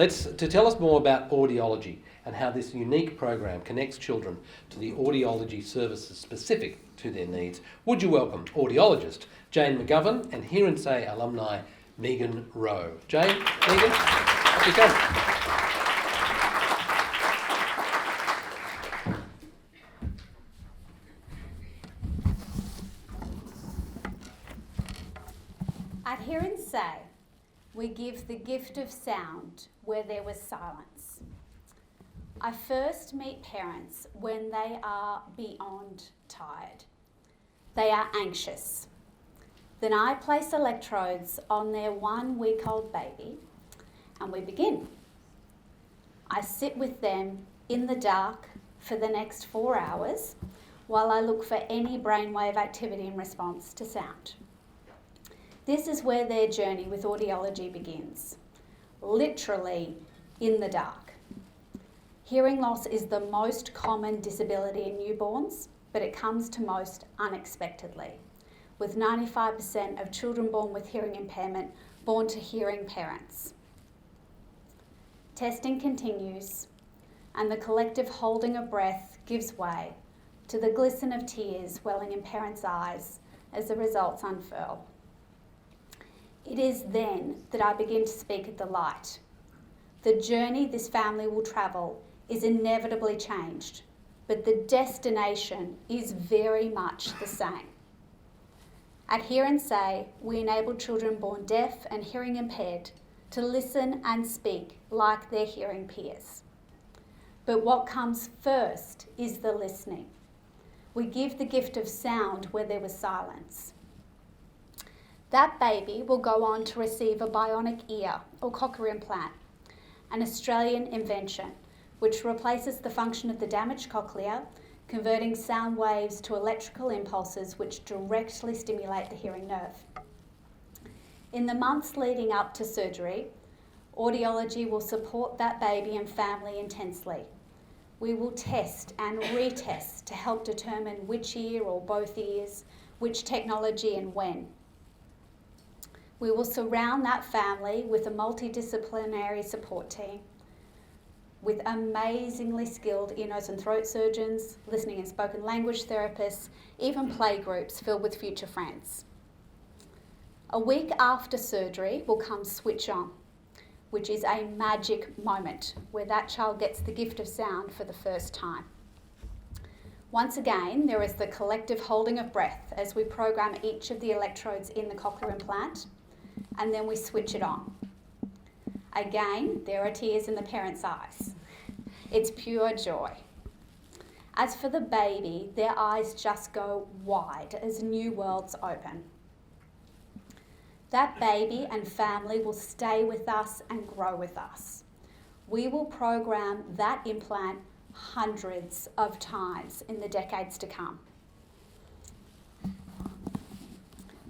To tell us more about audiology and how this unique program connects children to the audiology services specific to their needs, would you welcome audiologist Jane McGovern and Hear and Say alumni Megan Rowe. Jane, Megan, up you come. At Hear and Say, we give the gift of sound where there was silence. I first meet parents when they are beyond tired. They are anxious. Then I place electrodes on their 1-week-old baby and we begin. I sit with them in the dark for the next 4 hours while I look for any brainwave activity in response to sound. This is where their journey with audiology begins, literally in the dark. Hearing loss is the most common disability in newborns, but it comes to most unexpectedly, with 95% of children born with hearing impairment born to hearing parents. Testing continues, and the collective holding of breath gives way to the glisten of tears welling in parents' eyes as the results unfurl. It is then that I begin to speak at the light. The journey this family will travel is inevitably changed, but the destination is very much the same. At Hear and Say, we enable children born deaf and hearing impaired to listen and speak like their hearing peers. But what comes first is the listening. We give the gift of sound where there was silence. That baby will go on to receive a bionic ear or cochlear implant, an Australian invention which replaces the function of the damaged cochlea, converting sound waves to electrical impulses which directly stimulate the hearing nerve. In the months leading up to surgery, audiology will support that baby and family intensely. We will test and retest to help determine which ear or both ears, which technology and when. We will surround that family with a multidisciplinary support team with amazingly skilled ear, nose and throat surgeons, listening and spoken language therapists, even play groups filled with future friends. A week after surgery will come Switch On, which is a magic moment where that child gets the gift of sound for the first time. Once again, there is the collective holding of breath as we program each of the electrodes in the cochlear implant, and then we switch it on. Again, there are tears in the parents' eyes. It's pure joy. As for the baby, their eyes just go wide as new worlds open. That baby and family will stay with us and grow with us. We will program that implant hundreds of times in the decades to come.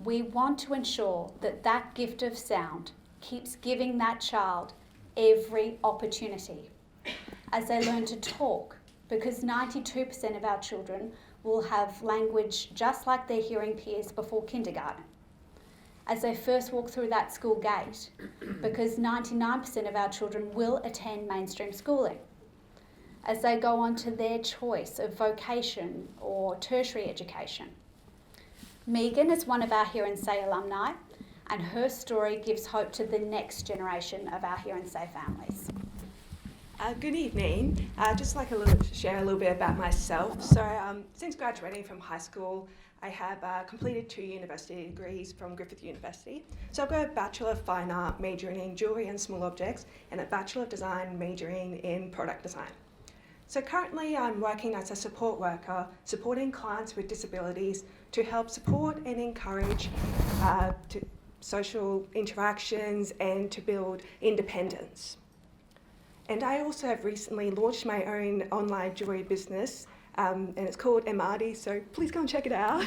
We want to ensure that that gift of sound keeps giving that child every opportunity as they learn to talk, because 92% of our children will have language just like their hearing peers before kindergarten. As they first walk through that school gate, because 99% of our children will attend mainstream schooling. As they go on to their choice of vocation or tertiary education. Megan is one of our Hear and Say alumni, and her story gives hope to the next generation of our Hear and Say families. Good evening. I'd just like to share a little bit about myself. So since graduating from high school, I have completed 2 university degrees from Griffith University. So I've got a Bachelor of Fine Art majoring in Jewellery and Small Objects and a Bachelor of Design majoring in Product Design. So currently I'm working as a support worker, supporting clients with disabilities to help support and encourage social interactions and to build independence. And I also have recently launched my own online jewellery business, and it's called MRD, so please go and check it out.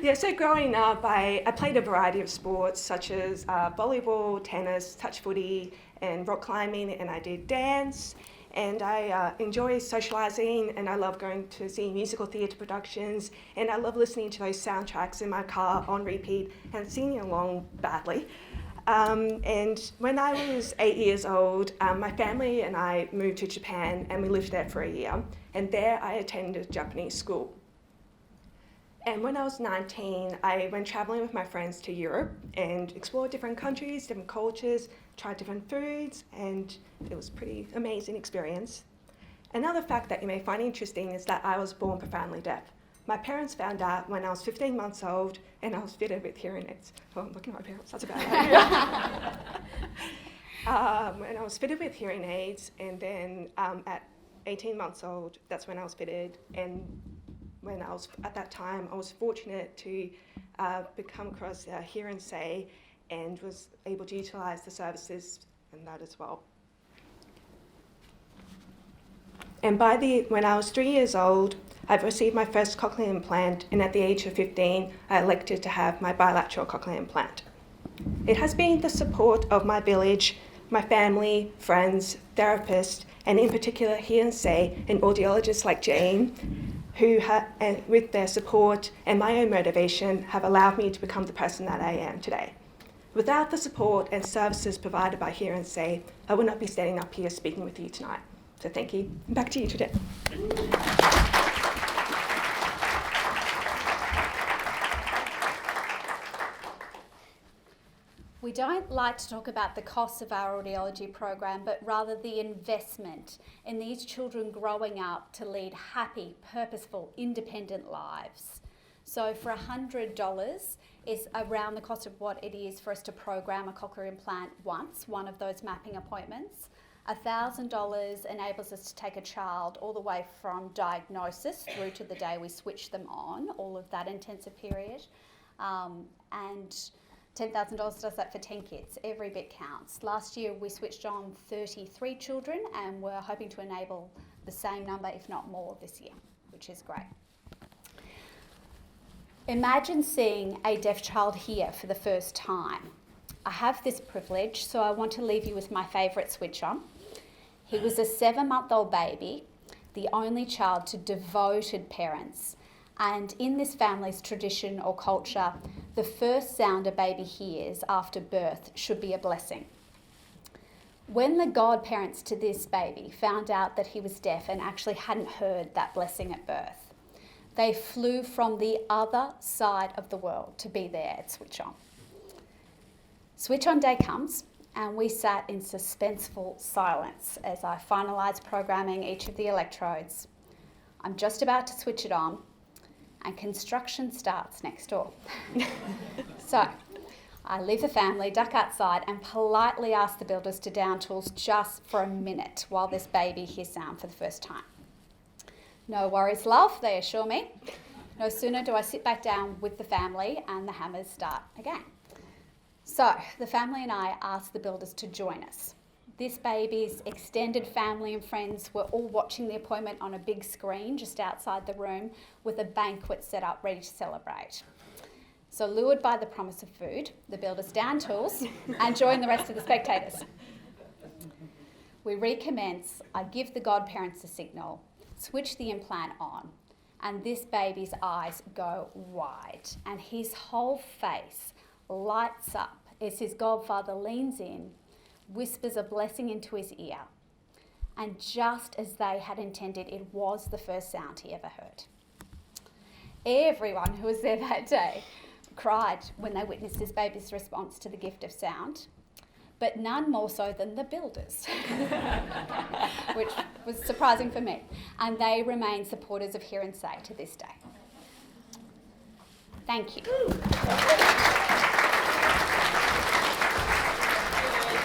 Yeah, so growing up, I played a variety of sports such as volleyball, tennis, touch footy, and rock climbing, and I did dance. And I enjoy socialising, and I love going to see musical theatre productions, and I love listening to those soundtracks in my car on repeat and singing along badly. And when I was 8 years old, my family and I moved to Japan and we lived there for a year. And there I attended Japanese school. And when I was 19, I went traveling with my friends to Europe and explored different countries, different cultures, tried different foods, and it was a pretty amazing experience. Another fact that you may find interesting is that I was born profoundly deaf. My parents found out when I was 15 months old and I was fitted with hearing aids. Oh, I'm looking at my parents, that's a bad idea. When I was fitted with hearing aids, and then at 18 months old, that's when I was fitted. And when I was, at that time, I was fortunate to become across Hear and Say and was able to utilise the services and that as well. And when I was 3 years old, I've received my first cochlear implant, and at the age of 15, I elected to have my bilateral cochlear implant. It has been the support of my village, my family, friends, therapists, and in particular Hear and Say and audiologists like Jane, who with their support and my own motivation have allowed me to become the person that I am today. Without the support and services provided by Hear and Say, I would not be standing up here speaking with you tonight. So thank you. Back to you, Judith. We don't like to talk about the costs of our audiology program, but rather the investment in these children growing up to lead happy, purposeful, independent lives. So for $100 is around the cost of what it is for us to program a cochlear implant once, one of those mapping appointments. $1,000 enables us to take a child all the way from diagnosis through to the day we switch them on, all of that intensive period. And $10,000 does that for 10 kids. Every bit counts. Last year we switched on 33 children and we're hoping to enable the same number, if not more, this year, which is great. Imagine seeing a deaf child hear for the first time. I have this privilege, so I want to leave you with my favourite switch on. He was a 7-month-old baby, the only child to devoted parents. And in this family's tradition or culture, the first sound a baby hears after birth should be a blessing. When the godparents to this baby found out that he was deaf and actually hadn't heard that blessing at birth, they flew from the other side of the world to be there at Switch On. Switch On day comes, and we sat in suspenseful silence as I finalised programming each of the electrodes. I'm just about to switch it on, and construction starts next door. So I leave the family, duck outside, and politely ask the builders to down tools just for a minute while this baby hears sound for the first time. No worries, love, they assure me. No sooner do I sit back down with the family and the hammers start again. So the family and I asked the builders to join us. This baby's extended family and friends were all watching the appointment on a big screen just outside the room with a banquet set up ready to celebrate. So lured by the promise of food, the builders down tools and join the rest of the spectators. We recommence, I give the godparents a signal, switch the implant on, and this baby's eyes go wide and his whole face lights up as his godfather leans in, whispers a blessing into his ear, and just as they had intended, it was the first sound he ever heard. Everyone who was there that day cried when they witnessed this baby's response to the gift of sound, but none more so than the builders, which was surprising for me, and they remain supporters of Hear and Say to this day. Thank you.